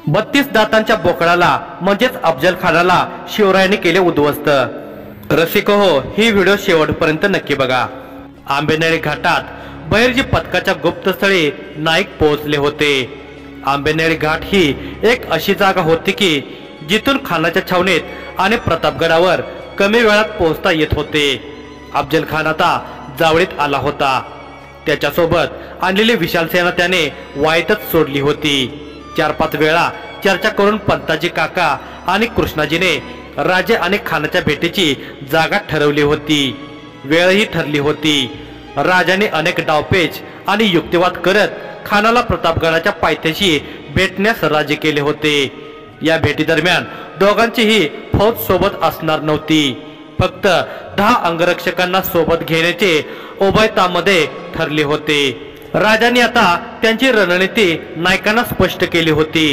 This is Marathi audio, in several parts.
32 दातांच्या बोकडाला म्हणजेच अफजल खानाला शिवरायांनी केले उद्ध्वस्त। रसिको हो, ही व्हिडिओ शेवटपर्यंत नक्की बघा। आंबेनळी घाटात बहिर्जी पथकाच्या गुप्तस्थळी नाईक पोहोचले होते। आंबेनळी घाट ही एक अशी जागा होती की जिथून खानाच्या छावणीत आणि प्रतापगडावर कमी वेळात पोहोचता येत होते। अफजल खान आता जावळीत आला होता। त्याच्यासोबत आणलेली विशाल सेना त्याने वाईतच सोडली होती। 4-5 वेळा चर्चा करून पंताजी काका आणि कृष्णाजीने राजे आणि खानाच्या भेटीची जागा ठरवली होती, वेळही ठरली होती। राजाने अनेक डावपेच आणि युक्तिवाद करत खानाला प्रतापगडाच्या पायथ्याशी भेटण्यास राजी केले होते। या भेटी दरम्यान दोघांचीही फौज सोबत असणार नव्हती, फक्त 10 अंगरक्षकांना सोबत घेण्याचे उभयतामध्ये ठरले होते। राजाने आता त्यांची रणनीती नायकांना स्पष्ट केली होती।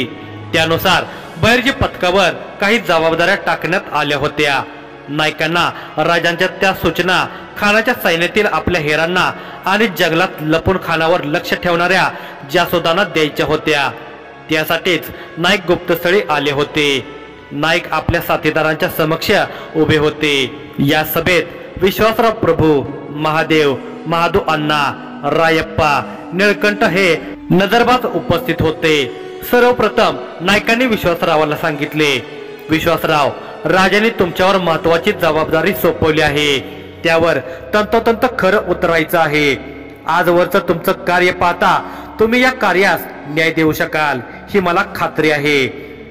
त्यानुसार बहिर्जी पथकावर काही जबाबदाऱ्या टाकण्यात आल्या होत्या। नायकांना राजांच्या त्या सूचना खानाच्या सैन्यातील आपल्या हेरांना आणि जंगलात लपून खानावर लक्ष ठेवणाऱ्या जासुदांना द्यायच्या होत्या। त्यासाठीच नाईक गुप्तस्थळी आले होते। नाईक आपल्या साथीदारांच्या समक्ष उभे होते। या सभेत विश्वासराव प्रभू, महादेव, महादू अण्णा, रायप्पा, निळकंठ हे नजरबाज उपस्थित होते। सर्वप्रथम नायकांनी विश्वासरावाला सांगितले, विश्वासराव, राजाने तुमच्यावर महत्वाची जबाबदारी सोपवली आहे, त्यावर तंतोतंत खरं उतरायचं आहे। आजवरचं तुमचं कार्य पाहता तुम्ही या कार्यास न्याय देऊ शकाल ही मला खात्री आहे।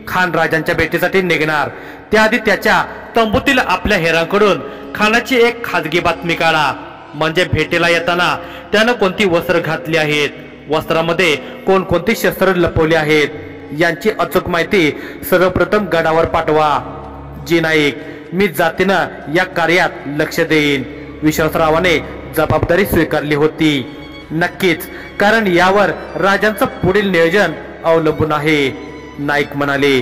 खान राजांच्या भेटीसाठी निघणार त्याआधी त्याच्या तंबूतील आपल्या हेरांकडून खानाची एक खाजगी बातमी काढा, म्हणजे भेटीला येताना त्यानं कोणती वस्त्र घातली आहेत, वस्त्रामध्ये कोणकोणती शस्त्र लपवली आहेत यांची अचूक माहिती सर्वप्रथम गडावर पाठवा। जी नाईक, मी जातीनं या कार्यात लक्ष देईन। विश्वासरावाने जबाबदारी स्वीकारली होती। नक्कीच, कारण यावर राजांचं पुढील नियोजन अवलंबून आहे। नाईक म्हणाले,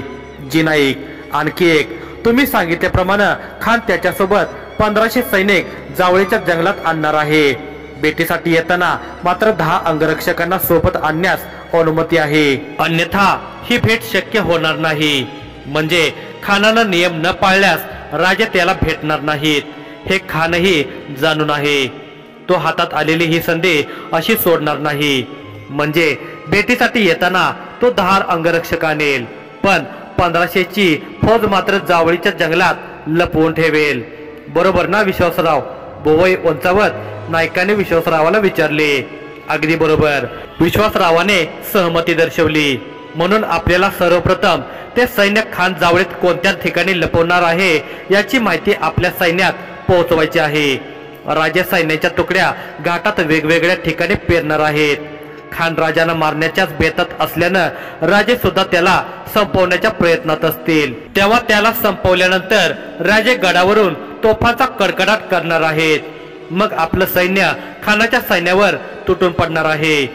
जी नाईक, आणखी एक, तुम्ही सांगितल्याप्रमाणे खान त्याच्यासोबत 1500 सैनिक जावळीच्या जंगलात आणणार आहे। भेटीसाठी येताना मात्र 10 अंगरक्षकांना सोबत आणण्यास अनुमती आहे, अन्यथा ही भेट शक्य होणार नाही। म्हणजे खानानं नियम न पाळल्यास राजे त्याला भेटणार नाहीत, हे खानही जाणून आहे। तो हातात आलेली ही संधी अशी सोडणार नाही। म्हणजे भेटीसाठी येताना तो 10 अंगरक्षक आणेल, पण 1500ची फौज मात्र जावळीच्या जंगलात लपवून ठेवेल। बरोबर ना विश्वासराव? बोवई उंचावत नायकाने विश्वासरावाला विचारले। अगदी बरोबर, विश्वासरावाने सहमती दर्शवली। म्हणून आपल्याला सर्वप्रथम ते सैन्य खान जावळीत कोणत्या ठिकाणी लपवणार आहे याची माहिती आपल्या सैन्यात पोहोचवायची आहे। राजे सैन्याच्या तुकड्या घाटात वेगवेगळ्या ठिकाणी पेरणार आहेत। खान राजांना मारण्याच्याच बेतात असल्यानं राजे सुद्धा त्याला संपवण्याच्या प्रयत्नात असतील। तेव्हा त्याला संपवल्यानंतर राजे गडावरून तोफांचा कडकडाट करणार आहेत। मग आपलं सैन्य खानाच्या सैन्यावर तुटून पडणार आहे।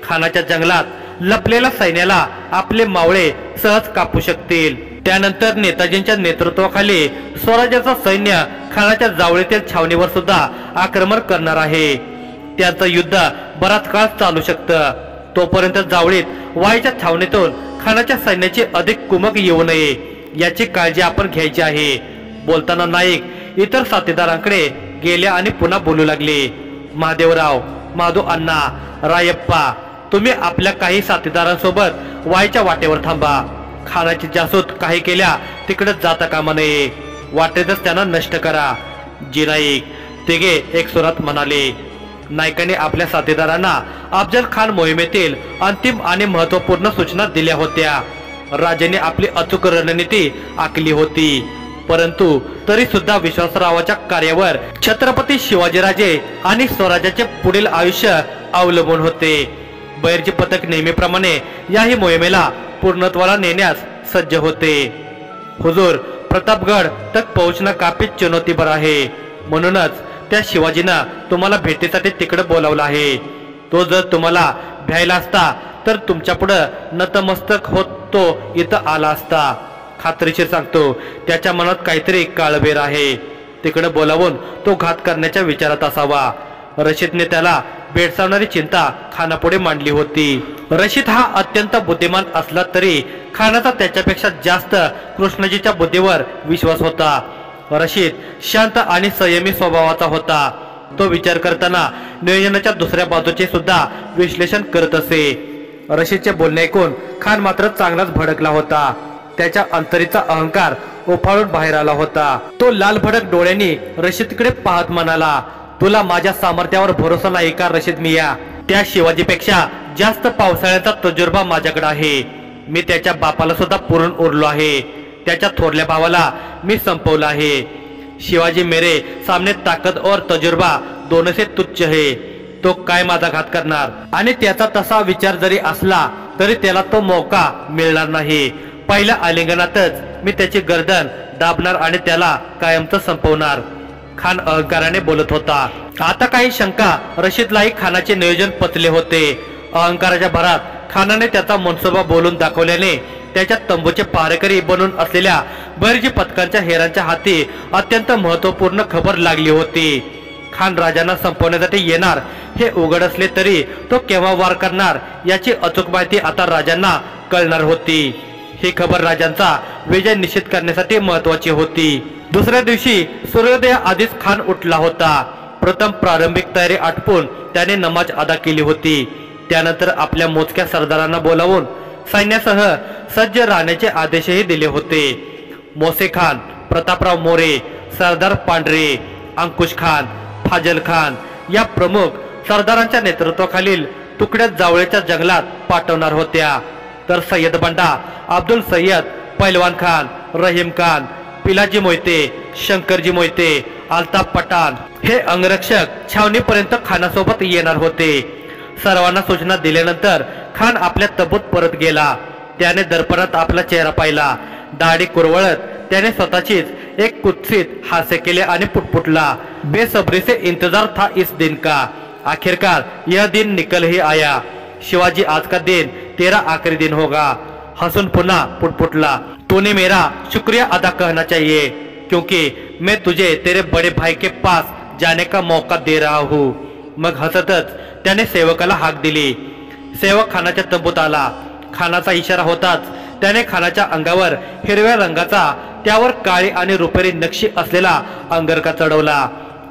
खानाच्या जंगलात लपलेल्या सैन्याला आपले मावळे सहज कापू शकतील। त्यानंतर नेताजींच्या नेतृत्वाखाली स्वराज्याचं सैन्य खानाच्या जावळीतील छावणीवर सुद्धा आक्रमण करणार आहे। त्यांचं युद्ध बराच काळ चालू शकतं। तोपर्यंत जावळीत वाईच्या छावणीतून खानाच्या सैन्याची अधिक कुमक येऊ नये याची काळजी आपण घ्यायची आहे। बोलताना नाईक इतर साथीदारांकडे गेले आणि पुन्हा बोलू लागले, महादेवराव, महादू अण्णा, रायप्पा, तुम्ही आपल्या काही साथीदारांसोबत वाईच्या वाटेवर थांबा। खानाची जासूत काही केल्या तिकडे जाता कामा नये, वाटेतच त्यांना नष्ट करा। जी नाईक, तिघे एक सुरात म्हणाले। नायकाने आपल्या साथीदारांना अफजल खान मोहिमेतील अंतिम आणि महत्त्वपूर्ण सूचना दिल्या होत्या। राजाने आपली अचूक रणनीती आखली होती, परंतु तरी सुद्धा विश्वासरावाच्या कार्यावर छत्रपती शिवाजीराजे आणि स्वराज्याचे पुढील आयुष्य अवलंबून होते। बहिर्जी पथक नेहमीप्रमाणे याही मोहिमेला पूर्णत्वाला नेण्यास सज्ज होते। हुजूर, प्रतापगड तक पोहोचणं काफी चुनौतीभर आहे, म्हणूनच त्या शिवाजीनं तुम्हाला भेटीसाठी तिकडे बोलावलं आहे। तो जर तुम्हाला भ्यायला असता तर तुमच्या पुढे नतमस्तक होत तो इथं आला असता। खात्रीशीर सांगतो, त्याच्या मनात काहीतरी काळबेर आहे। तिकडे बोलावून तो घात करण्याच्या विचारात असावा। रशीदने त्याला भेडसावणारी चिंता खानापुढे मांडली होती। रशीद हा अत्यंत बुद्धिमान असला तरी खानाचा त्याच्यापेक्षा जास्त कृष्णजीच्या बुद्धीवर विश्वास होता। रशीद शांत आणि संयमी स्वभावाचा होता। तो विचार करताना नियोजनाच्या दुसऱ्या बाजूचे सुद्धा विश्लेषण करत असे। रशीदचे बोलणे ऐकून खान मात्र चांगलाच भडकला होता। त्याच्या अंतरीचा अहंकार उफाळून बाहेर आला होता। तो लाल भडक डोळ्यांनी रशीदकडे पाहत म्हणाला, तुला माझ्या सामर्थ्यावर भरोसा नाही का रशीद मिया? त्या शिवाजीपेक्षा जास्त पावसाळ्याचा तजुर्बा माझ्याकडे आहे। मी त्याच्या बापाला सुद्धा पुरून उरलो आहे। त्याच्या थोरल्या भावाला मी संपवलं आहे। शिवाजी मेरे सामने ताकद और तजुर्बा दोनों से तुच्छ है। तो काय माझा घात करणार? आणि त्याचा तसा विचार जरी असला तरी त्याला तो मौका मिळणार नाही। पहिल्या आलिंगनातच मी त्याची गर्दन दाबणार आणि त्याला कायमचं संपवणार। खान अहंकाराने बोलत होता। आता काही शंका रशीदलाही खानाचे नियोजन पचले होते। अहंकाराच्या भरात खानाने त्याचा मनसोबा बोलून दाखवल्याने त्याच्या तंबूचे पहारेकरी बनून असलेल्या बहिर्जी पथकांच्या हेरांच्या हाती अत्यंत महत्वपूर्ण खबर लागली होती। खान राजांना संपवण्यासाठी येणार हे उघड असले तरी तो केव्हा वार करणार याची अचूक माहिती आता राजांना कळणार होती। ही खबर राजांचा विजय निश्चित करण्यासाठी महत्वाची होती। दुसऱ्या दिवशी सूर्योदय आधीच खान उठला होता। प्रथम प्रारंभिक तयारी आटपून त्याने नमाज अदा केली होती। त्यानंतर आपल्या मोजक्या सरदारांना बोलावून सैन्यासह सज्ज राहण्याचे आदेशही दिले होते। मोसे खान, प्रतापराव मोरे, सरदार पांढरे, अंकुश खान, फाजल खान या प्रमुख सरदारांच्या नेतृत्वाखालील तुकड्या जावळीच्या जंगलात पाठवणार होत्या। तर सय्यद बंडा, अब्दुल सय्यद, पैलवान खान, रहीम खान, पिलाजी मोहिते, शंकरजी मोहिते, अल्ताफ पठाण हे अंगरक्षक छावणीपर्यंत खानासोबत येणार होते। सर्वांना सूचना दिल्यानंतर खान आपल्या तबूत परत गेला। त्याने दर्पणात आपला चेहरा पाहिला। दाढी कुरवळत त्याने स्वतःचीच एक कुत्सित हास्य केले आणि पुटपुटला, बेसब्री से इंतजार था इस दिन का, आखिरकार यह दिन निकल ही आया। शिवाजी आज का दिन तेरा आखिरी दिन होगा। हसन पुन्हा पुटपुटला, तूने मेरा शुक्रिया अदा करना चाहिए क्योंकि मैं तुझे तेरे बड़े भाई के पास जाने का मौका दे रहा हूँ। मग हसतच त्याने सेवकाला हाक दिली। सेवक खानाच्या तंबूत आला। खानाचा इशारा होताच त्याने खानाच्या अंगावर हिरव्या रंगाचा त्यावर काळी आणि रुपेरी नक्षी असलेला अंगरखा चढवला।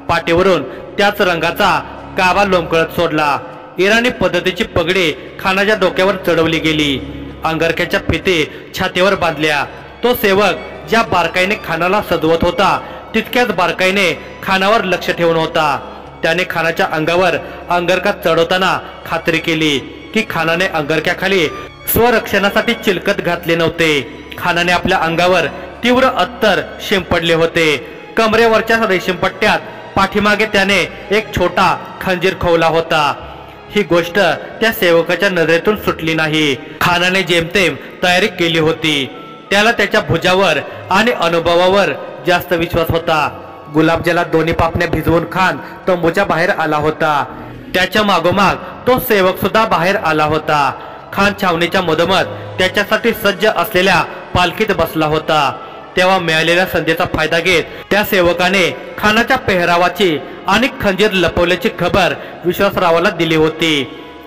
पाठीवरून त्याच रंगाचा काबा लोंबकळत सोडला। इराणी पद्धतीची पगडी खानाच्या डोक्यावर चढवली गेली। अंगरख्याच्या फिते छातीवर बांधल्या। तो सेवक ज्या बारकाईने खानाला सजवत होता तितक्याच बारकाईने खानावर लक्ष ठेवून होता। त्याने खानाच्या अंगावर अंगरखा चढवताना खात्री केली की खानाने अंगरख्याखाली स्वरक्षणासाठी चिलकत घातले नव्हते। खानाने आपल्या अंगावर तीव्र अत्तर शिंपडले होते। कमरेवरच्या रेशीमपट्ट्यात पाठीमागे त्याने एक छोटा खंजीर खवला होता। ही गोष्ट त्या सेवकाच्या नजरेतून सुटली नाही। खानाने जेमतेम तयारी केली होती। त्याला त्याच्या भुजावर आणि अनुभवावर जास्त विश्वास होता। गुलाबजलात दोन्ही पापण्या भिजवून खान तंबूच्या बाहेर आला होता। त्याच्या मागोमाग तो सेवक सुद्धा बाहेर आला होता। खान छावणीच्या मधोमध त्याच्यासाठी सज्ज असलेल्या पालखीत बसला होता। तेव्हा मिळालेल्या संधीचा फायदा घेत त्या सेवकाने खानाच्या पेहरावाची आणि खंजीर लपवल्याची खबर विश्वासरावाला दिली होती।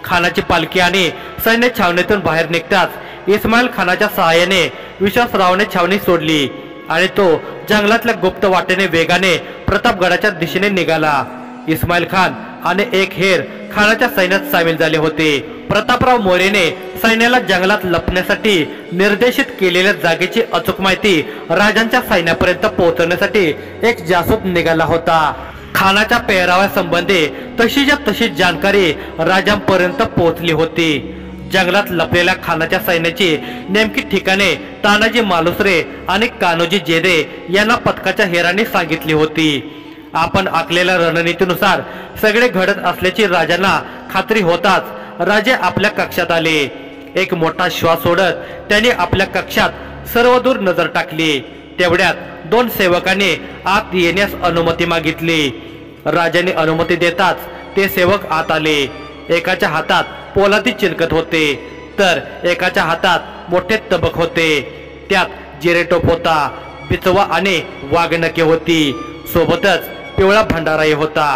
खानाची पालखी आणि सैन्य छावणीतून बाहेर निघताच इस्माईल खानाच्या सहाय्याने विश्वासरावाने छावणी सोडली आणि तो जंगलातल्या गुप्त वाटेने वेगाने प्रतापगडाच्या दिशेने निघाला। इस्माईल खान आणि एक हेर खानाच्या सैन्यात सामील झाले होते। प्रतापराव मोरेने सैन्याला जंगलात लपण्यासाठी निर्देशित केलेल्या जागेची अचूक माहिती राजांच्या सैन्यापर्यंत पोहोचवण्यासाठी एक जासूस निघाला होता। खानाच्या पेहराव्यासंबंधी तशीच्या तशी जानकारी राजांपर्यंत पोहोचली होती। जंगलात लपलेल्या खानाच्या सैन्याची नेमकी ठिकाणे तानाजी मालुसरे आणि कान्होजी जेदे यांना पथकाच्या हेरांनी सांगितली होती। आपण आखलेल्या रणनीतीनुसार सगळे घडत असल्याची राजांना खात्री होताच राजे आपल्या कक्षात आले। एक मोठा श्वास सोडत त्यांनी आपल्या कक्षात सर्वदूर नजर टाकली। तेवढ्यात दोन सेवकांनी आत येण्यास अनुमती मागितली। राजांनी अनुमती देताच ते सेवक आत आले। एकाच्या हातात पोलादी चिलकत होते तर एकाच्या हातात मोठे तबक होते। त्यात जिरेटोप होता, बिचवा आणि वाघनखे होती, सोबतच पिवळा भंडाराही होता।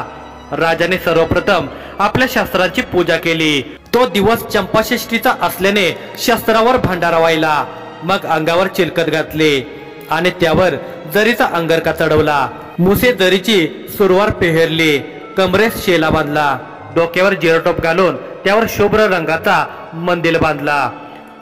राजाने सर्वप्रथम आपल्या शस्त्रांची पूजा केली। तो दिवस चंपाषष्ठीचा असल्याने शस्त्रावर भंडारा व्हायला। मग अंगावर चिलखत घातले आणि त्यावर जरीचा अंगरखा चढवला। मुसे जरीची सुरवार पेहरली, कमरेस शेला बांधला, डोक्यावर जिरटोप घालून त्यावर शुभ्र रंगाचा मंदिल बांधला।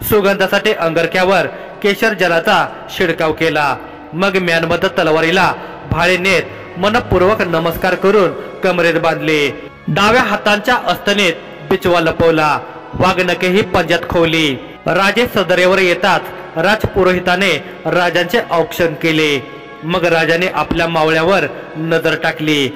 सुगंधासाठी अंगरख्यावर केशर जलाचा शिडकाव केला। मग म्यानबद्ध तलवारीला भाळे नेत मनपूर्वक नमस्कार करून कमरेत बांधले। डाव्या हातांच्या अस्तनेत बिचवा लपवला, वाघनखेही पंजात खोवली। राजे सदरेवर येताच राजपुरोहिताने राजांचे औक्षण केले। मग राजाने आपल्या मावळ्यावर नजर टाकली।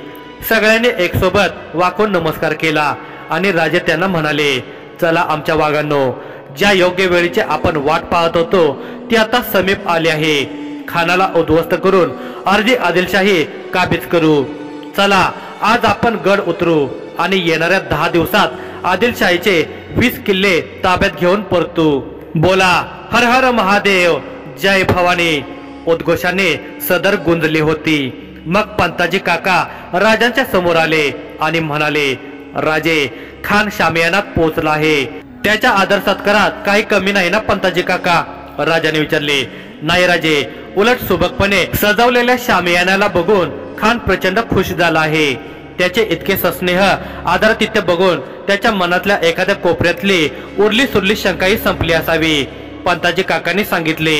सगळ्यांनी एक सोबत वाकून नमस्कार केला आणि राजे त्यांना म्हणाले, चला आमच्या वाघांनो, ज्या योग्य वेळीचे आपण वाट पाहत होतो ती आता समीप आली आहे। खानाला उद्ध्वस्त करून अर्धी आदिलशाही काबीज करू। चला आज आपण गड उतरू आणि येणाऱ्या 10 दिवसात आदिलशाहीचे 20 किल्ले ताब्यात घेऊन परतू। बोला हर हर महादेव, जय भवानी। उद्घोषाने सदर गुंजली होती। मग पंताजी काका राजांच्या समोर आले आणि म्हणाले, राजे, खान शामियानात पोहोचला आहे। त्याच्या आदर सत्कारात काही कमी नाही ना पंताजी काका? राजाने विचारले। नाही राजे, उलट सुबकपणे सजवलेल्या शामियानाला बघून खान प्रचंड खुश झाला आहे। त्याचे इतके सस्नेह आदरातिथ्य बघून त्याच्या मनातल्या एखाद्या कोपऱ्यातली उरली सुरली शंकाही संपली असावी। पंताजी काकांनी सांगितले,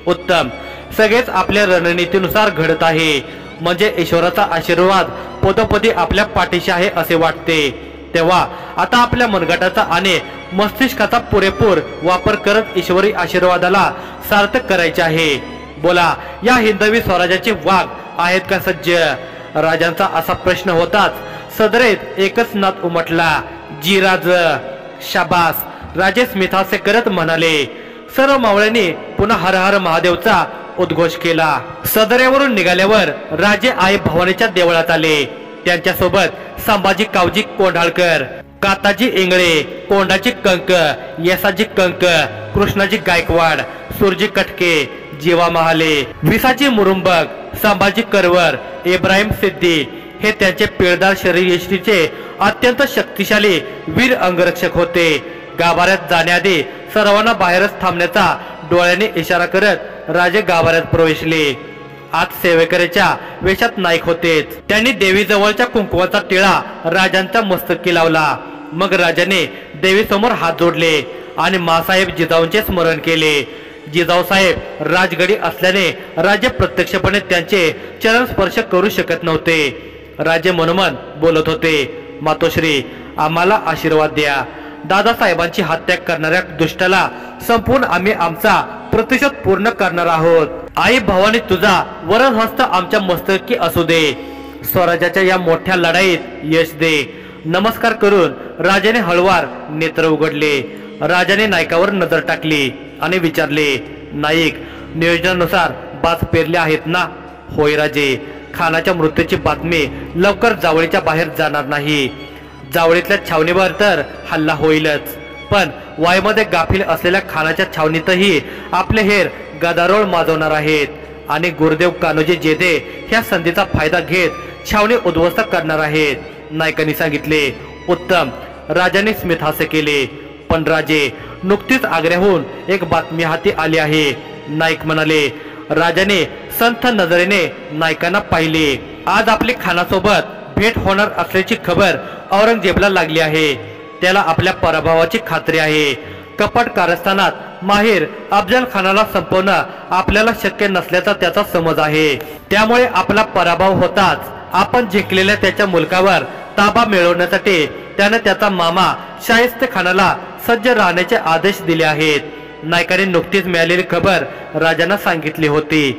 उत्तम, सगळेच आपल्या रणनीतीनुसार घडत आहे। म्हणजे ईश्वराचा आशीर्वाद पदोपदी आपल्या पाठीशी आहे असे वाटते। तेव्हा आता आपल्या मनगटाचा आणि मस्तिष्काचा पुरेपूर वापर करत ईश्वरी आशीर्वादाला सार्थक करायचे आहे। बोला, या हिंदवी स्वराज्याचे वाघ आहेत का सज्ज? राजांचा असा प्रश्न होताच सदरेत एकच नाद उमटला, जी राज। शाबास, राजे स्मितासे करत म्हणाले। सर्व मावळ्यांनी पुन्हा हर हर महादेवचा उद्घोष केला। सदरेवरून निघाल्यावर राजे आई भवानीच्या देवळात आले। त्यांच्या सोबत संभाजी कावजी कोंढाळकर, काताजी इंगळे, कोंडाजी कंक, येसाजी कंक, कृष्णाजी गायकवाड, सुरजी कटके, जीवा महाले, विसाजी मुरुंबक, संभाजी करवर, इब्राहिम सिद्दी हे त्यांचे पिळदार शरीरयष्टीचे अत्यंत शक्तिशाली वीर अंगरक्षक होते। गाभाऱ्यात जाण्याआधी सर्वांना बाहेरच थांबण्याचा डोळ्याने इशारा करत राजे गाभाऱ्यात प्रवेशले। आज सेवेकरीच्या वेशात नाईक होतेच। त्यांनी देवीजवळच्या कुंकवाचा टिळा राजांच्या मस्तकी लावला। मग राजाने देवीसमोर हात जोडले आणि मासाहेब जिजाऊंचे स्मरण केले। जिजाऊ साहेब राजगडी असल्याने राजे प्रत्यक्षपणे त्यांचे चरण स्पर्श करू शकत नव्हते। राजे मनोमन बोलत होते, मातोश्री, आम्हाला आशीर्वाद द्या। दादासाहेबांची हत्या करणाऱ्या दुष्टाला संपूर्ण आम्ही आमचा प्रतिशोध पूर्ण करणार आहोत। आई भवानी, तुझा वरण हस्त आमच्या मस्तकी असू दे। स्वराज्याच्या या मोठ्या लढाईत यश दे। नमस्कार करून राजाने हळवार नेत्र उघडले। राजाने नायकावर नजर टाकली आणि विचारले, नाईक, नियोजनानुसार बाज पेरले आहेत ना? होय राजे, खानाच्या मृत्यूची बातमी लवकर जावळीच्या बाहेर जाणार नाही। जावळीतल्या छावणीवर तर हल्ला होईलच, पण वाईमध्ये गाफील असलेल्या खानाच्या छावणीतही आपले हेर गदारोळ माजवणार आहेत आणि गुरुदेव कान्होजी जेधे ह्या संधीचा फायदा घेत छावणी उद्ध्वस्त करणार आहेत, नायकांनी सांगितले। उत्तम, राजाने स्मित हास्य केले। पण राजे, नुकतीच आग्र्याहून एक बातमी हाती आली आहे, नाईक म्हणाले। राजाने संथ नजरेने नायकांना पाहिले। आज आपली खानासोबत भेट होणार असल्याची खबर औरंगजेबला लागली आहे। त्याला आपल्या पराभवाची खात्री आहे। कपट कारस्थानात माहिर अफजल खानाला संपवणं आपल्याला शक्य नसल्याचा त्याचा समज आहे। त्यामुळे आपला पराभव होताच आपण जिंकलेल्या त्याच्या मुलकावर ताबा मिळवण्यासाठी त्याने त्याचा मामा शाहिस्ते खानाला सज्ज राहण्याचे आदेश दिले आहेत। नायकाने नुकतीच मिळालेली खबर राजांना सांगितली होती।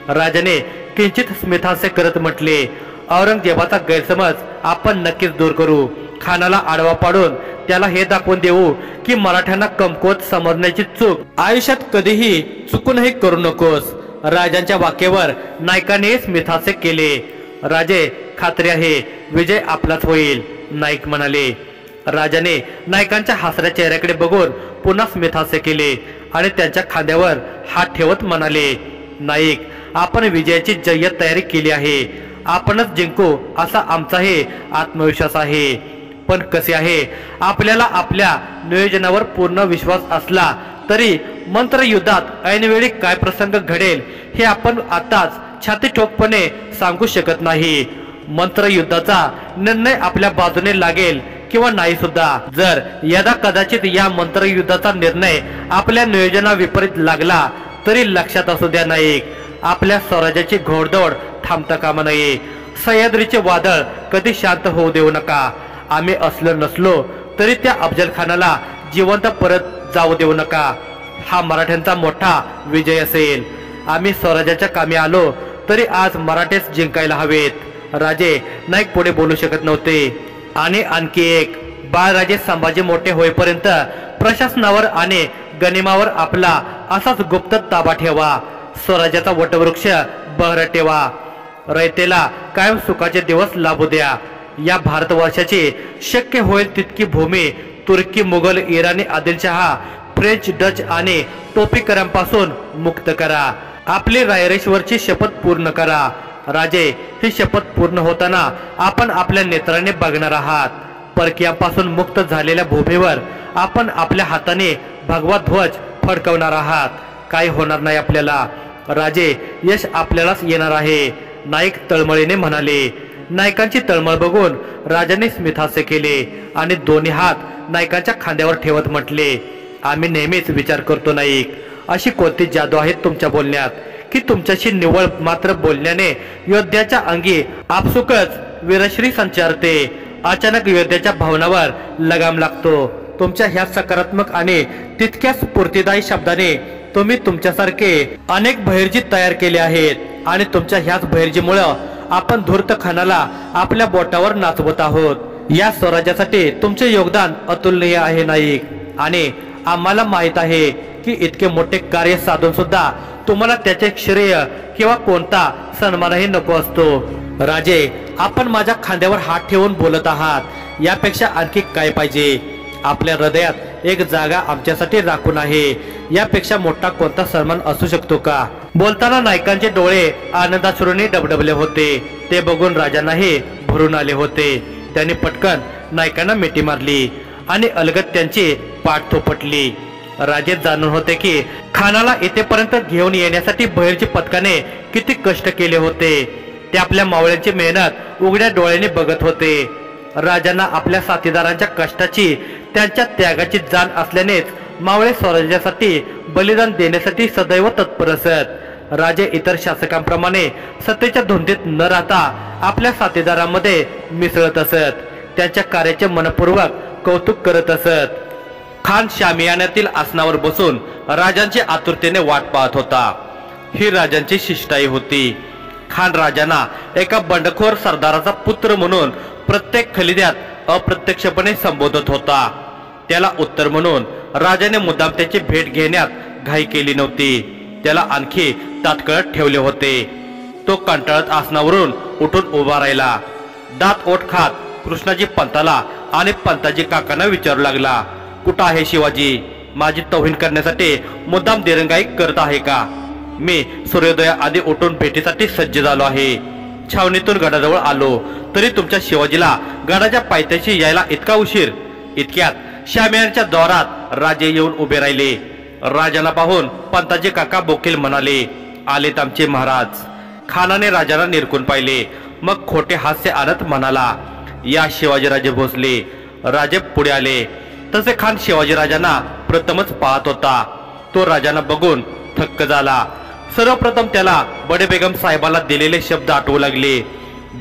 राजाने किंचित स्मितहास्य करत म्हटले, औरंगजेबाचा गैरसमज आपण नक्कीच दूर करू। खानाला आडवा पाडून त्याला हे दाखवून देऊ की मराठ्यांना कमकुवत समजण्याची चूक आयुष्यात कधीही चुकूनही करू नकोस। राजांच्या वाक्यावर नायकाने स्मितहास्य केले। राजे, खात्री आहे विजय आपलाच होईल, नाईक म्हणाले। राजाने नायकांच्या हसऱ्या चेहऱ्याकडे बघून पुन्हा स्मितहास्य केले आणि त्यांच्या खांद्यावर हात ठेवत म्हणाले, नाईक, आपण विजयाची जय्यत तयारी केली आहे। आपणच जिंकू असा आमचाही आत्मविश्वास आहे। पण कसे आहे, आपल्याला आपल्या नियोजनावर पूर्ण विश्वास असला तरी मंत्रयुद्धात ऐनवेळी काय प्रसंग घडेल हे आपण आताच छाती ठोकपणे सांगू शकत नाही। मंत्रयुद्धाचा निर्णय आपल्या बाजूने लागेल किंवा नाही सुद्धा। जर यदा कदाचित या मंत्रयुद्धाचा निर्णय आपल्या नियोजना विपरीत लागला तरी लक्षात असू द्या नाईक, आपल्या स्वराज्याची घोडदौड थांबता कामा नये। सह्याद्रीचे वादळ कधी शांत होऊ देऊ नका। आम्ही असलो नसलो तरी त्या अफजल खानाला जिवंत परत जाऊ देऊ नका। हा मराठ्यांचा मोठा विजय असेल। आम्ही स्वराज्याच्या कामी आलो तरी आज मराठेच जिंकायला हवेत। राजे नाईक पुढे बोलू शकत नव्हते। आणि आणखी एक, बाळराजे संभाजी मोठे होईपर्यंत प्रशासनावर आणि गनिमावर आपला असाच गुप्त ताबा ठेवा। स्वराज्याचा वटवृक्ष बहर ठेवा। रयतेला कायम सुखाचे दिवस लाभू द्या। या भारतवर्षाची शक्य होईल तितकी भूमी तुर्की, मुघल, इराणी, आदिलशहा, फ्रेंच, डच आणि टोपीकरांपासून मुक्त करा। आपली रायरेश्वरची शपथ पूर्ण करा। राजे, ही शपथ पूर्ण होताना आपण आपल्या नेत्राने बघणार आहात। परकीयांपासून मुक्त झालेल्या भूमीवर आपण आपल्या हाताने भगवा ध्वज फडकवणार आहात। काही होणार नाही आपल्याला। राजे, यश आपल्यालाच येणार आहे, नाईक तळमळीने म्हणाले। नायकांची तळमळ बघून राजाने स्मितहास्य केले आणि दोन्ही हात नायकांच्या खांद्यावर ठेवत म्हटले, आम्ही नेहमीच विचार करतो नाईक, अशी कोणती जादू आहे तुमच्या बोलण्यात की तुमच्याशी निव्वळ मात्र बोलण्याने योद्ध्याच्या अंगी आपसुकच वीरश्री संचारते। अचानक योद्ध्याच्या भावनावर लगाम लागतो। तुमच्या ह्या सकारात्मक आणि तितक्याच स्फूर्तिदायी शब्दाने तुम्ही तुमच्यासारखे अनेक बहिर्जी तयार केले आहेत आणि तुमच्या ह्याच बहिर्जीमुळे आपण धूर्त खानाला आपल्या बोटावर नाचवत आहोत। या स्वराज्यासाठी तुमचे योगदान अतुलनीय आहे नाईक, आणि आम्हाला माहित आहे की इतके मोठे कार्य साधून सुद्धा तुम्हाला त्याचे श्रेय किंवा कोणता सन्मानही नको असतो। राजे, आपण माझ्या खांद्यावर हात ठेवून बोलत आहात, यापेक्षा आणखी काय पाहिजे? आपल्या हृदयात एक जागा आमच्यासाठी राखून आहे, यापेक्षा मोठा कोणता सन्मान असू शकतो का? बोलताना नायकांचे डोळे आनंदाश्रूंनी डबडबले होते। ते बघून राजांनाही भरून आले होते। त्यांनी पटकन नायकांना मिठी मारली आणि अलगद त्यांची पाठ थोपटली। राजे जाणून होते की खानाला इथेपर्यंत घेऊन येण्यासाठी बहिर्जी पथकाने किती कष्ट केले होते। ते आपल्या मावळ्यांची मेहनत उघड्या डोळ्यांनी बघत होते। राजांना आपल्या साथीदारांच्या कष्टाची, त्यांच्या त्यागाची जाण असल्यानेच मावळे स्वराज्यासाठी बलिदान देण्यासाठी सदैव तत्पर असत। राजे इतर शासकांप्रमाणे सत्तेच्या धुंदीत न राहता आपल्या साथीदारांमध्ये मिसळत असत, त्यांच्या कार्याचे मनपूर्वक कौतुक करत असत। खान शामियानातील आसनावर बसून राजांची आतुरतेने वाट पाहत होता। ही राजांची शिष्टाई होती। खान राजांना एका बंडखोर सरदाराचा पुत्र म्हणून प्रत्येक खलिद्यात अप्रत्यक्षपणे संबोधत होता। त्याला उत्तर म्हणून राजाने मुद्दाम त्याची भेट घेण्यात घाई केली नव्हती, त्याला आणखी तात्कळत ठेवले होते। तो कंटाळत आसनावरून उठून उभा राहिला। दात ओठ खात कृष्णाजी पंताला आणि पंताजी काकांना विचारू लागला, कुठं आहे शिवाजी? माझी तौहीन करण्यासाठी मुद्दाम दिरंगाई करत आहे का? मी सूर्योदया आधी उठून भेटीसाठी सज्ज झालो आहे। छावणीतून गडाजवळ आलो तरी तुमच्या शिवाजीला गडाच्या पायथ्याशी यायला इतका उशीर? इतक्यात शामियानाच्या द्वारात राजे येऊन उभे राहिले। राजांना पाहून पंताजी काका बोकील म्हणाले, आलेत आमचे महाराज। खानाने राजांना निरखून पाहिले, मग खोटे हास्य आणत म्हणाला, या शिवाजीराजे भोसले। राजे पुढे आले तसे खान शिवाजीराजांना प्रथमच पाहत होता। तो राजांना बघून थक्क झाला। सर्वप्रथम त्याला बडे बेगम साहेबाला दिलेले शब्द आठवू लागले,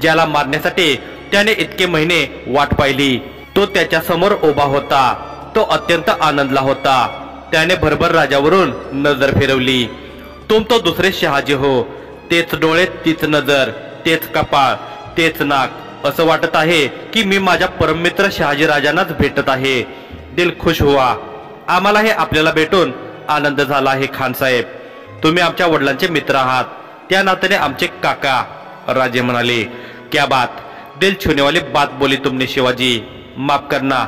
ज्याला मारण्यासाठी त्याने इतके महिने वाट पाहिली। तो त्याच्या समोर उभा होता। तो अत्यंत आनंदला होता। त्याने भरभर राजावरून नजर फिरवली। तुम तो दुसरे शहाजी हो, तेच डोळे, तीच नजर, तेच कपाळ, तेच नाक। असं वाटत आहे की मी माझ्या परममित्र शहाजी राजांनाच भेटत आहे। दिल खुश हुआ। आम्हालाही आपल्याला भेटून आनंद झाला आहे खान साहेब। तुम्ही आमच्या वडिलांचे मित्र आहात, त्या नात्याने आमचे काका। राजे म्हणाले, क्या बात, दिल छूने वाली बात बोली तुमने शिवाजी। माफ करना,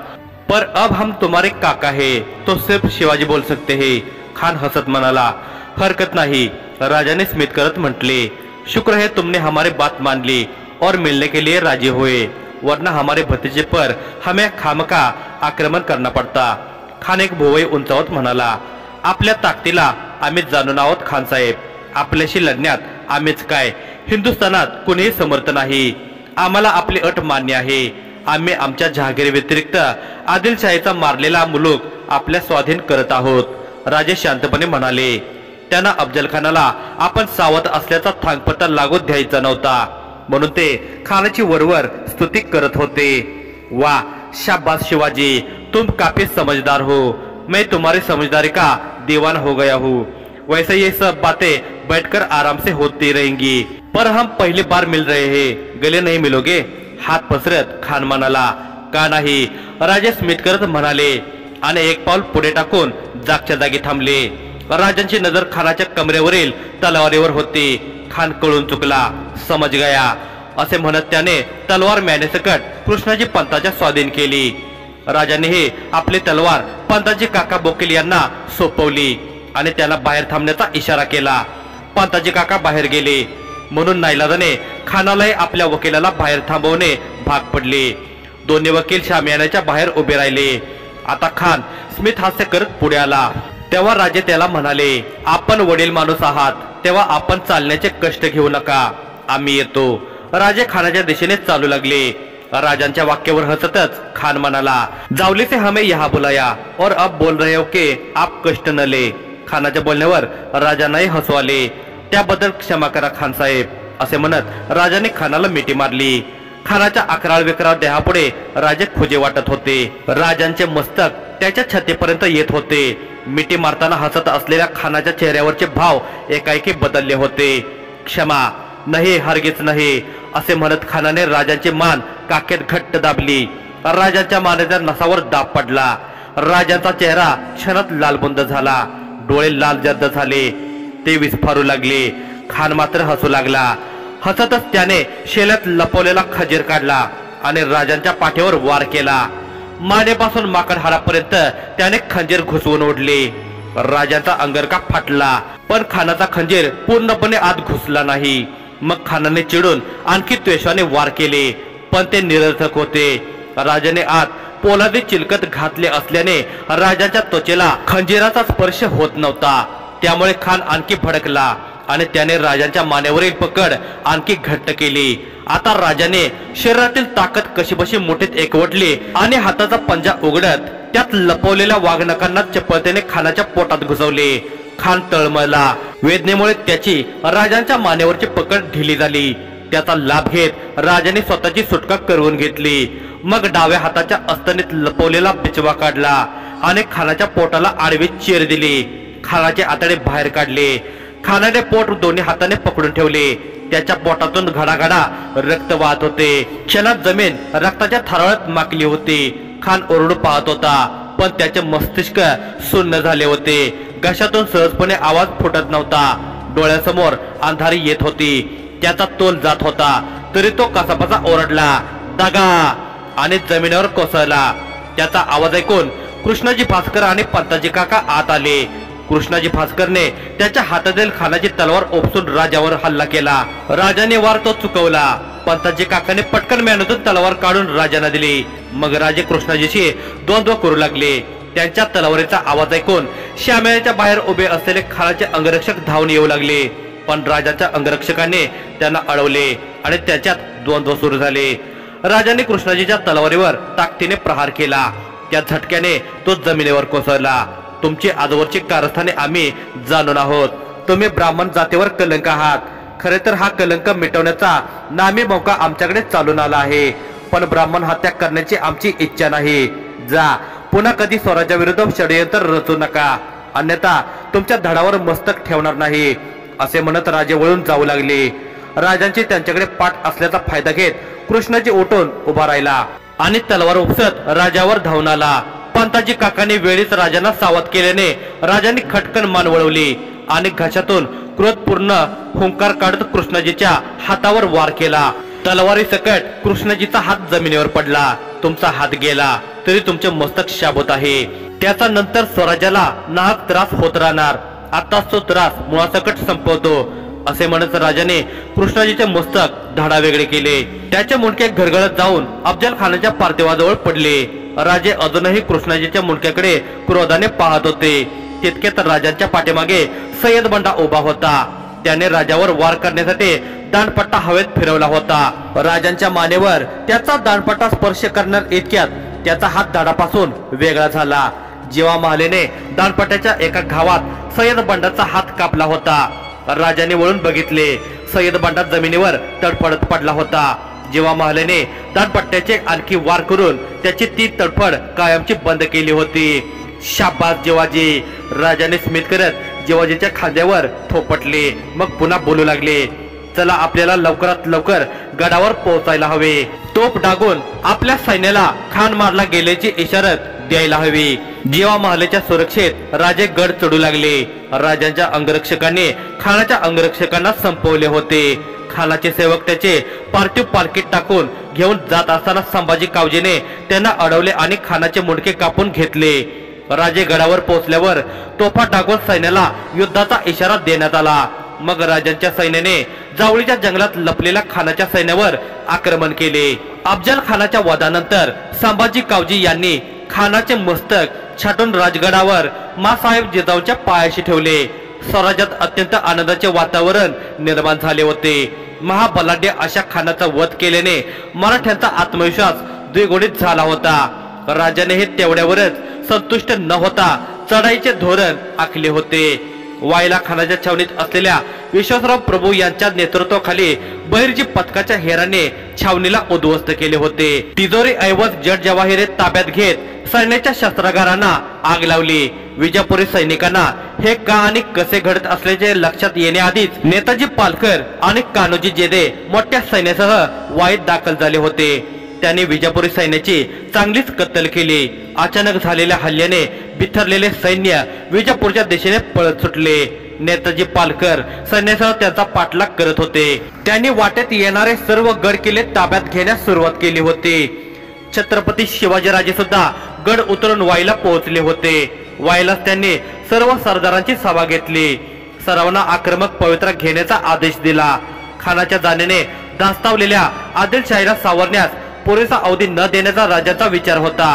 पर अब हम तुम्हारे काका है तो सिर्फ शिवाजी बोल सकते हैं। खान हसत म्हणाला, हरकत नहीं। राजाने स्मित करत म्हटले, शुक्र है तुमने हमारी बात मान ली और मिलने के लिए राजी हुए। वरना हमारे भतीजे पर हमें खामका आक्रमण करना पडता। खान एक भुवई उंचावत म्हणाला, आपल्या ताकदीला आम्ही जाणून आहोत खान साहेब, आपल्याशी लढण्यात आम्हीच काय, हिंदुस्थानात कुणीही समर्थ नाही। आम्हाला आपली अट मान्य आहे। आम्ही आमच्या जहागिरी व्यतिरिक्त आदिलशाहीचा मारलेला मुलूक आपल्या स्वाधीन करत आहोत। राजे शांतपणे म्हणाले। त्यांना अफजल खानाला आपण सावध असल्याचा थांगपत्ता लागू द्यायचा नव्हता, म्हणून ते खानाची वरवर स्तुती करत होते। वाह शाबाश शिवाजी, तुम काफी समझदार हो, मैं तुम्हारी समझदारी का दीवान हो गया हूँ। वैसे ये सब बातें बैठकर आराम से होती रहेंगी, पर हम पहली बार मिल रहे हैं, गले नहीं मिलोगे? हात पसरत खान म्हणाला। का नाही, राजे स्मित करत म्हणाले आणि एक पाऊल पुढे टाकून जागच्या जागी थांबले। राजांची नजर खानाच्या कमरेवरील तलवारीवर होती। खान कळून चुकला, समज गया असे म्हणत त्याने तलवार म्यानेसकट कृष्णाजी पंताच्या स्वाधीन केली। राजानेही आपली तलवार पंताजी काका बोकील यांना सोपवली आणि त्याला बाहेर थांबण्याचा इशारा केला। पंताजी काका बाहेर गेले, म्हणून नाईलाजाने खानालाही आपल्या वकिलाला बाहेर थांबवणे भाग पडले। दोन्ही वकील शामियानाच्या बाहेर उभे राहिले। आता खान स्मित हास्य करत पुढे आला। तेव्हा राजे त्याला म्हणाले, आपण वडील माणूस आहात, तेव्हा आपण चालण्याचे कष्ट घेऊ नका, आम्ही येतो। राजे खानाच्या दिशेने चालू लागले। राजांच्या वाक्यावर हसतच खान म्हणाला, जावली से हमें यहाँ बुलाया और अब बोल रहे हो कि आप कष्ट न ले। खानाच्या बोलण्यावर राजांनाही हसू आले। त्याबद्दल क्षमा करा खान साहेब असे म्हणत राजाने खानाला मिठी मारली। खानाच्या अकराळ विकराळ देहापुढे राजे खुजे वाटत होते। राजांचे मस्तक त्याच्या छातीपर्यंत येत होते। मिठी मारताना हसत असलेल्या खानाच्या चेहऱ्यावरचे भाव एकाएकी बदलले होते। क्षमा नाही, हरगिज नाही असे म्हणत खानाने राजांची मान काखेत घट्ट दाबली। राजांच्या मानेच्या नसावर दाब पडला। राजांचा चेहरा क्षणात लालबुंद झाला, डोळे लाल जर्द झाले, ते विस्फारू लागले। खान मात्र हसू लागला। हसतच त्याने शेल्यात लपवलेला खजीर काढला आणि राजांच्या पाठीवर वार केला। मानेपासून माकड हाडापर्यंत त्याने खंजीर घुसवून ओढले। राजांचा अंगरका फाटला, पण खानाचा खंजीर पूर्णपणे आत घुसला नाही। मग खानाने चिडून आणखी त्वेषाने वार केले, पण ते निरर्थक होते। राजाने आत पोलादी चिलकत घातले असल्याने राजाच्या त्वचेला खंजीराचा स्पर्श होत नव्हता। त्यामुळे खान आणखी भडकला आणि त्याने राजांच्या मानेवरील पकड आणखी घट्ट केली। आता राजाने शरीरातील ताकद कशीबशी मुठीत एकवटली आणि हाताचा पंजा उघडत त्यात लपवलेल्या वाघनखांना चपळतेने खानाच्या पोटात घुसवले। खान तळमळला। वेदनेमुळे त्याची राजांच्या मानेवरची पकड ढिली झाली। त्याचा लाभ घेत राजाने स्वतःची सुटका करवून घेतली। मग डाव्या हाताच्या अस्तनीत लपवलेला बिचवा काढला आणि खानाच्या पोटाला आडवी चीर दिली। खानाचे आतडे बाहेर काढले। खानाने पोट दोन्ही हाताने पकडून ठेवले। त्याच्या पोटातून घडाघडा रक्त वाहत होते। क्षणात जमीन रक्ताच्या थराळात माकली होती। खान ओरडू पाहत होता, पण त्याचे मस्तिष्क शून्य झाले होते। घशातून सहजपणे आवाज फुटत नव्हता। डोळ्यासमोर अंधारी येत होती। त्याचा तोल जात होता, तरी तो कसाबसा ओरडला, दगा, आणि जमिनीवर कोसळला। त्याचा आवाज ऐकून कृष्णाजी भास्कर आणि पंताजी काका आत आले। कृष्णाजी भास्करने त्याच्या हातातील खानाची तलवार उपसून राजावर हल्ला केला। राजाने वार तो चुकवला। पंताजी काकाने पटकन मेहनतून तलवार काढून राजांना दिली। मग राजे कृष्णाजीशी द्वंद्व करू लागले। त्यांच्या तलवारीचा आवाज ऐकून श्यामेच्या बाहेर उभे असलेले खानाचे अंगरक्षक धावून येऊ लागले, पण राजाच्या अंगरक्षकाने त्यांना अडवले आणि त्याच्यात द्वंद्व सुरू झाले। राजाने कृष्णाजीच्या तलवारीवर ताकदीने प्रहार केला। त्या झटक्याने तो जमिनीवर कोसळला। तुमची आजवरची कारस्थाने आम्ही जाणून आहोत। तुम्ही ब्राह्मण जातीवर कलंक आहात। खरे तर हा कलंक मिटवण्याचा नामी मौका आमच्याकडे चालून आला आहे, पण ब्राह्मण हत्या करण्याची आमची इच्छा नाही। जा, पुन्हा कधी स्वराज्याविरुद्ध षडयंत्र रचू नका, अन्यथा तुमच्या धडावर मस्तक ठेवणार नाही असे म्हणत राजे वळून जाऊ लागले। राजांची त्यांच्याकडे पाठ असल्याचा फायदा घेत कृष्णाजी उठून उभा राहिला आणि तलवार उपसत राजावर धावून आला। पंताजी काकांनी वेळीच राजांना सावध केल्याने राजांनी खटकन मान वळवली आणि घशातून क्रोधपूर्ण हुंकार काढत कृष्णाजीच्या हातावर वार केला। तलवारी सकट कृष्णाजीचा हात जमिनीवर पडला। तुमचा हात गेला तरी तुमचे मस्तक शाबूत आहे। त्याचा नंतर स्वराज्याला नाहक त्रास होत राहणार। आताच तो त्रास मुळासकट संपवतो। असे म्हणत राजाने कृष्णाजीचे मस्तक धाडावेगळे केले। त्याचे मुंडके घरघळत जाऊन अफजल खानाच्या पार्थिवाजवळ पडले। राजे अजूनही कृष्णाजीच्या मुंडक्याकडे क्रोधाने पाहत होते। तितक्यात राजांच्या पाठीमागे सय्यद बंडा उभा होता। त्याने राजावर वार करण्यासाठी दांडपट्टा हवेत फिरवला होता। राजांच्या मानेवर त्याचा दांडपट्टा स्पर्श करणार इतक्यात त्याचा हात दाढापासून वेगळा झाला। जेव्हा महालेने दांडपट्ट्याच्या एका घावात सय्यद बंडाचा हात कापला होता। राजाने वळून बघितले, सय्यद बंडा जमिनीवर तडफडत पडला होता। जेव्हा महालेने दांडपट्ट्याचे आणखी वार करून त्याची ती तडफड कायमची बंद केली होती। शाबास जिवाजी, राजाने स्मित करत जिवाजीच्या खांद्यावर थोपटले। मग पुन्हा बोलू लागले, चला आपल्याला लवकरात लवकर गडावर पोहोचायला हवे। तोफ डागून आपल्या सैन्याला खान मारला गेल्याची इशारत द्यायला हवी। जेव्हा महालाच्या सुरक्षेत राजे गड चढू लागले, राजांच्या अंगरक्षकांनी खानाच्या अंगरक्षकांना संपवले होते। खानाचे सेवक त्याचे पार्थिव पालखीत टाकून घेऊन जात असताना संभाजी कावजीने त्यांना अडवले आणि खानाचे मुंडके कापून घेतले। राजे गडावर पोहोचल्यावर तोफा टाकून सैन्याला युद्धाचा इशारा देण्यात आला। मग राजांच्या सैन्याने जावळीच्या जंगलात लपलेल्या खानाच्या सैन्यावर आक्रमण केले। अफजल खानाच्या वधानंतर संभाजी कावजी यांनी खानाचे मस्तक छाटून राजगडावर मासाहेब जिजाऊच्या पायाशी ठेवले। स्वराज्यात अत्यंत आनंदाचे वातावरण निर्माण झाले होते। महाबलाढ्य अशा खानाचा वध केल्याने मराठ्यांचा आत्मविश्वास द्विगुणित झाला होता। राजाने तेवढ्यावरच संतुष्ट न होता चढाईचे धोरण आखले होते। वायला खानाच्या छावणीत असलेल्या विश्वासराव प्रभू यांच्या नेतृत्वाखाली बहिर्जी पथकाच्या हेराने छावणीला उद्ध्वस्त केले होते। तिजोरी ऐवज जड जवाहिरे ताब्यात घेत सैन्याच्या शस्त्रागारांना आग लावली। विजापुरी सैनिकांना हे का आणि कसे घडत असल्याचे लक्षात येण्याआधीच नेताजी पालकर आणि कान्होजी जेदे मोठ्या सैन्यासह वाईत दाखल झाले होते। त्यांनी विजापुरी सैन्याची चांगलीच कत्तल केली। अचानक झालेल्या हल्ल्याने बिथरलेले सैन्य विजापूरच्या दिशेने पळत सुटले। नेताजी पालकर सैन्यासह त्याचा पाठलाग करत होते। त्यांनी वाटेत येणारे सर्व गड किल्ले ताब्यात घेण्यास सुरुवात केली होती। छत्रपती शिवाजीराजे सुद्धा गड उतरून वाईला पोहोचले होते। वाईलाच त्यांनी सर्व सरदारांची सभा घेतली। सर्वांना आक्रमक पवित्रा घेण्याचा आदेश दिला। खानाच्या जाण्याने धास्तावलेल्या आदिलशाहीला सावरण्यास पुरेसा अवधी न देण्याचा राजाचा विचार होता।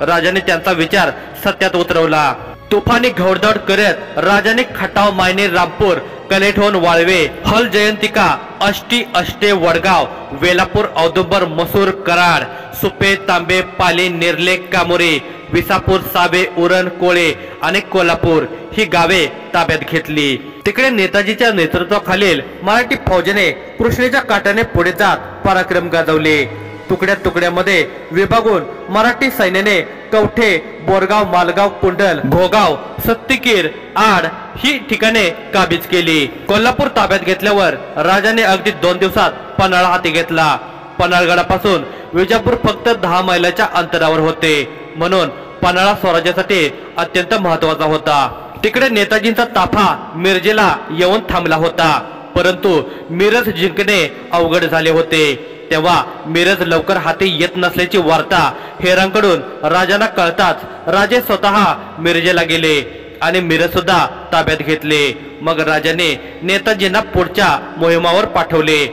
राजाने त्यांचा विचार सत्यात उतरवला। तुफानी घोडदौड करत राजाने खटाव, मायने, रामपूर, कलेठोन, वाळवे, हल, जयंतिका, अष्टी, अष्टे, वडगाव, वेलापूर, औदुंबर, मसूर, कराड, सुपे, तांबे, पाली, नेरले, कामोरे, विसापूर, साबे, उरण, कोळे आणि कोल्हापूर ही गावे ताब्यात घेतली। तिकडे नेताजीच्या नेतृत्वाखालील मराठी फौजेने कृष्णेच्या काठाने पुढे जात पराक्रम गाजवले। तुकड्या तुकड्यामध्ये विभागून मराठी सैन्याने कवठे, बोरगाव, मालगाव, कुंडल, भोगाव, सत्तीकीर, आड ही ठिकाणे काबीज केली। कोल्हापूर ताब्यात घेतल्यावर राजाने अगदी 2 दिवसात पन्हाळा हाती घेतला। पन्हाळगडापासून विजापूर फक्त 10 मैलाच्या अंतरावर होते, म्हणून पन्हाळा स्वराज्यासाठी अत्यंत महत्वाचा होता। तिकडे नेताजींचा ताफा मिरजेला येऊन थांबला होता, परंतु मिरज जिंकणे अवघड झाले होते। तेव्हा मिरज लवकर हाती येत नसल्याची वार्ता हेरांकडून राजांना कळताच राजे स्वतः मिरजेला गेले आणि मिरज सुद्धा ताब्यात घेतले। मग राजाने नेताजींना पुढच्या मोहिमावर पाठवले।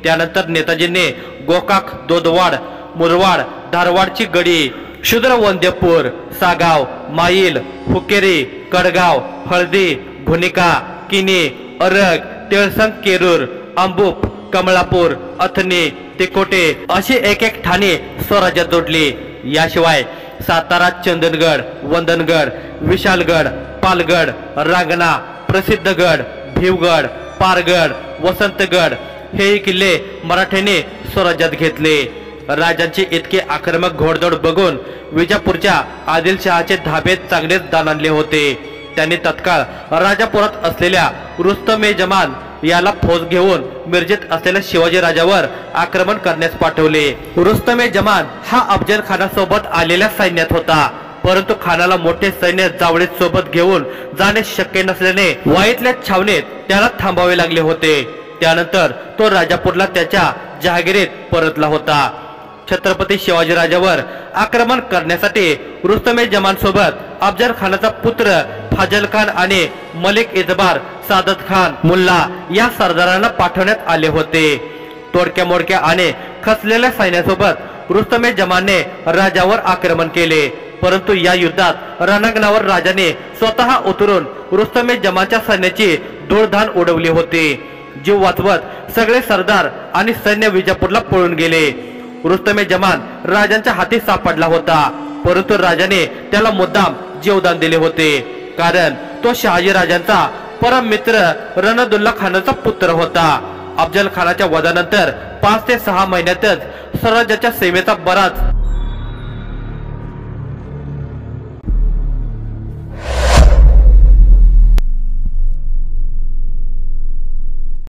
त्यानंतर नेताजींनी गोकाक, दोदवाड, मुरवाड, धारवाडची गडी, शूद्रवंद्यपूर, सागाव, माईल, हुकेरी, कडगाव, हळदी, भुनिका, किनी, अरग, तेळसंग, केरूर, अंबुप, कमळापूर, अथनी, तिकोटे अशी एक एक ठाणे स्वराज्यात जोडली। याशिवाय सातारा, चंदनगड, वंदनगड, विशालगड, पालगड, रांगणा, प्रसिद्धगड, भीवगड, पारगड, वसंतगड हे किल्ले मराठ्यांनी स्वराज्यात घेतले। राजांची इतके आक्रमक घोडदौड बघून विजापूरच्या आदिलशहाचे धाबे चांगलेच दाणाणले होते। त्यांनी तत्काळ राजापुरात असलेल्या रुस्तम-ए-जमान याला फौज घेऊन मिरजेत असलेल्या शिवाजी राजावर आक्रमण करण्यास पाठवले। रुस्तम-ए-जमान हा अफजल खानासोबत आलेल्या सैन्यात होता, परंतु खानाला मोठे सैन्य जावळीत सोबत घेऊन जाणे शक्य नसल्याने वाईतल्या छावणीत त्याला थांबावे लागले होते। त्यानंतर तो राजापूरला त्याच्या जहागिरीत परतला होता। छत्रपती शिवाजी राजावर आक्रमण करण्यासाठी रुस्तम-ए-जमान सोबत अफजल खानाचा पुत्र फाजल खान आणि मलिक इतबार सादत खान मुल्ला या सरदारांना पाठवण्यात आले होते। तोडक्या मोडक्या आणि खचलेल्या सैन्यासोबत रुस्तमे जमानने राजावर आक्रमण केले, परंतु या युद्धात रणांगणावर राजाने स्वतः उतरून रुस्तमे जमानच्या सैन्याची धूळधाण उडवली होती। जीव वाचवत सगळे सरदार आणि सैन्य विजापूरला पळून गेले। रुस्तमे जमान राजांच्या हाती सापडला होता, परंतु राजाने त्याला मुद्दाम जीवदान दिले होते, कारण तो शहाजी राजांचा परम मित्र रणदुल्ला खानाचा पुत्र होता। अफजल खानाच्या वधानंतर 5 ते 6 महिन्यातच स्वराज्याच्या सीमेचा बराच